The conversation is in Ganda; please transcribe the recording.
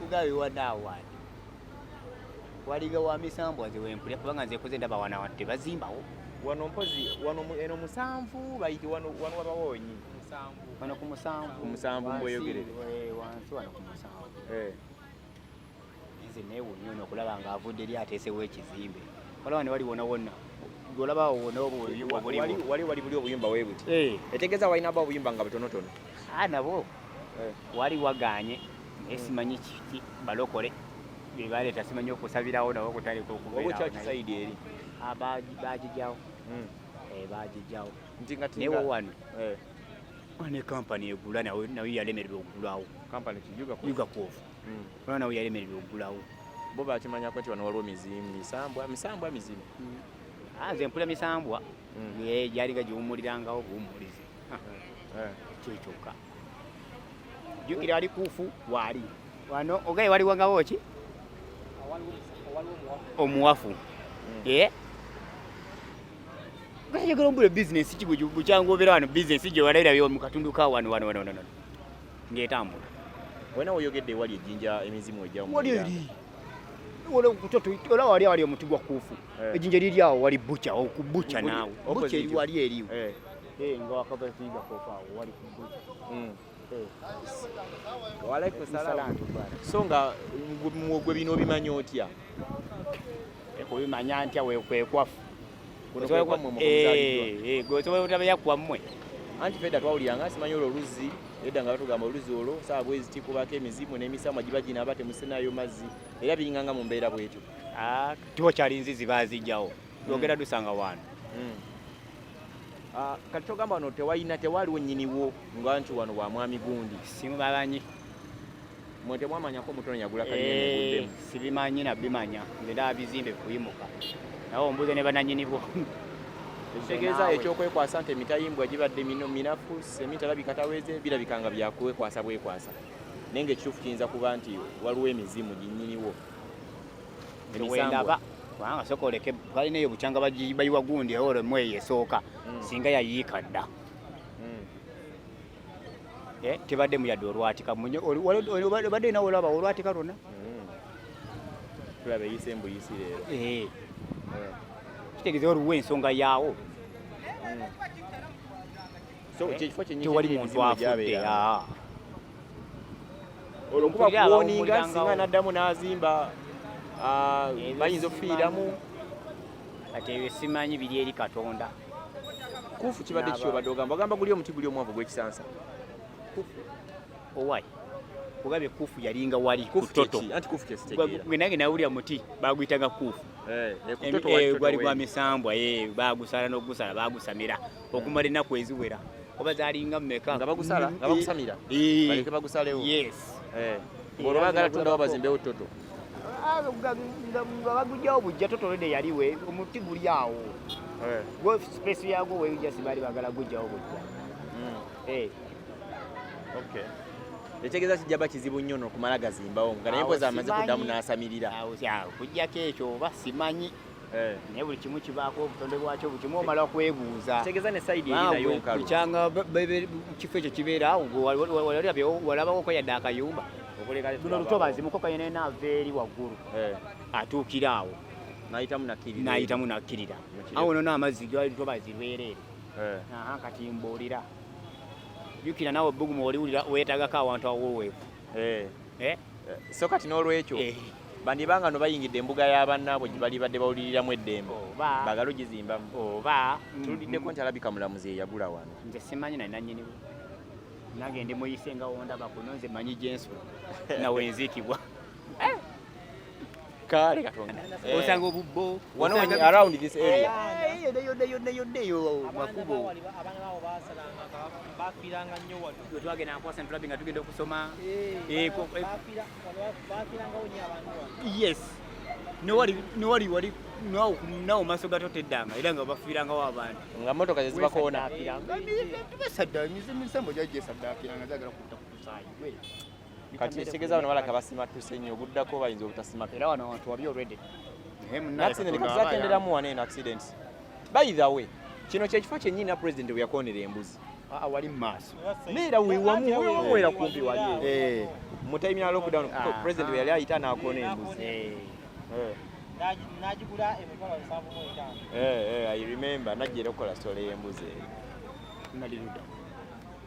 kugawe wanawa waliga wa Emisambwa ze wempulya kubanga nze koze ndaba wana wate bazimbawo wano mpozi wano eno musanvu bayiti wano wabawonyi wano ku musanvu mboyogerere wansi wano ku musanvu nze neewuunyo okulaba nga avudde eri ateesewo ekizimbe olaba ne wali wona olaba wona wali buli obuyumba weebuti etegeeza walina ba obuyumba nga butonotono nabo wali waganye esimanyi kiti balokole bebaleeta simanyi okusabirawo nabo okutandika okubeerakisaidi eri bagijjawo bagijjawo newo wano ne kampani egula nawe yalemererwa okugulawo yuga kwofu olaba nawe yalemererwa okugulawo bo bakimanyako nti wano waliwo misambwa mizimu nze mpulira Emisambwa gyaliga giwumulirangawo buwumulize kyekyokka jjukira ali kuufu waali wano ogaye waliwangawo ki omuwafu gayagala ombula bizinesi kibukyangobeera wano bizinesi gye walerabyo mu katundu ka wano ng'etambula wena oyogedde ewali ejjinja emizimu wali eri olaba wali omuti gwa kuufu ejjinja liri awo wali bucha naawe bucha eri wali eriwo nga wakabaziga koofaawo wali ku bucha so nga gwe bino obimanyi otya kubimanya ntya wekwekwafu gwesobola otabaya kwammwe anti fedda twawuliranga simanyi olwo oluzzi edda nga batugamba oluzzi olwo saawa bwezi tikubako emizimu n'emisamwa giba ginaaba temusenayo mazzi era biringanga mu mbeera bwetyo tiwakyali nzizi baazijjawo lwogera dusanga wano kati togamba wano tewaliwo nnyiniwo nga nti wano wa mwami gundi simubamanyi mwe temwamanyako omutono yagula kalyemubuddemu sibimanyi nabimanya nze ndaba bizimbe kuyimuka nawe ombuze ne bananyinibwo ekitegeeza ekyokwekwasa nti emitayimbwa gibadde minafu semitalabika taweze birabikanga byakwekwasa bwekwasa naye ngaekituufu kiyinza kuba nti waliwo emizimu ginnyiniwo wendaba kubanga soka oleke balinayo bukyanga bayiwa gundi olo mweyo esooka singa yayiika dda tebadde muyadde olwatika obadde nawe olaba olwatika lwonna tulaba eyise embuyisi leero kitegeeza oluwa ensonga yaawo tewali muntu afudde olwokuba kuwoninga singa naddamu n'azimba bayinza okufiiramu kati ebyo simanyi biri eri Katonda kuufu kibadde kikyobadde ogamba guli omuti guli omwavu gw'ekisansa owai kugabye kuufu yalinga wali kutoto anti kuufu kyesitegeera gwe nange nawulira muti baguyitaga kuufu gwali gwa Emisambwa bagusala n'ogusala bagusamira okumala ennaku eziwera oba zalinga mmeka nga bagusamira baleke bagusalewo olwo baagala tundawo bazimbewo toto nga bagujjawo bujja totolede yaliwe omuti guli awo gwe space yagwo weyujasi baali bagala gujjawo bujja ekitegeeza kijjaba kizibu nnyo nokumala gazimbawo nga naye bweza amaze kuddamu n'asamirira kujjako ekyo oba simanyi naye buli kimu kibaako obutonde bwakyo buli kimu omala kwebuuza kitegeeza ne sayidi erinayo nkalu bukyanga kifo ekyo kibeera walabako yadde akayumba luno lutobazi mukoka yena enaava eri waggulu atuukira awo n'ayitamu nakkirira awo nono amazzi gali lutobazi lwereere kati mbuulira jjukira naawe ebbugumu oliwulira weetagako awantu awoweevu so kati n'olwekyo bandibanga no bayingidde embuga y'abannaabwe gye bali badde bawuliriramu eddembe bagala ogizimbamu oba tuliddeko nti alabika mulamuzi eyagula wano nze simanyi naye nannyiniwo nange ndi muyise nga wondaba kuno nze manyi gyensula nawe nziikibwa kale Katonda osanga obubbo wano around this area yoddeyo makubo twagenda nkwasa ntulabinga tugenda okusoma yes nawo maaso gatoteddanga era nga bafiirangawo abantu nga motoka zezibakoona misambo gyajja esadaakira nga zagala kutta kutusaayi kati ekitegeeza bano balaka basimatuse nnyo obuddako bayinza obutasimaka era wano abantu wabi already zakenderamu wane en accident by the way kino kyekifo kyennyini na president we yakoonera embuzi wali mu maaso neera wewamu wera kumpi wali mu time ya lockdown president we yali ayita n'akoona embuzi. N'agigula emitwalo 7.5. I remember najja era okukola sole y'embuzi. Nali ludda.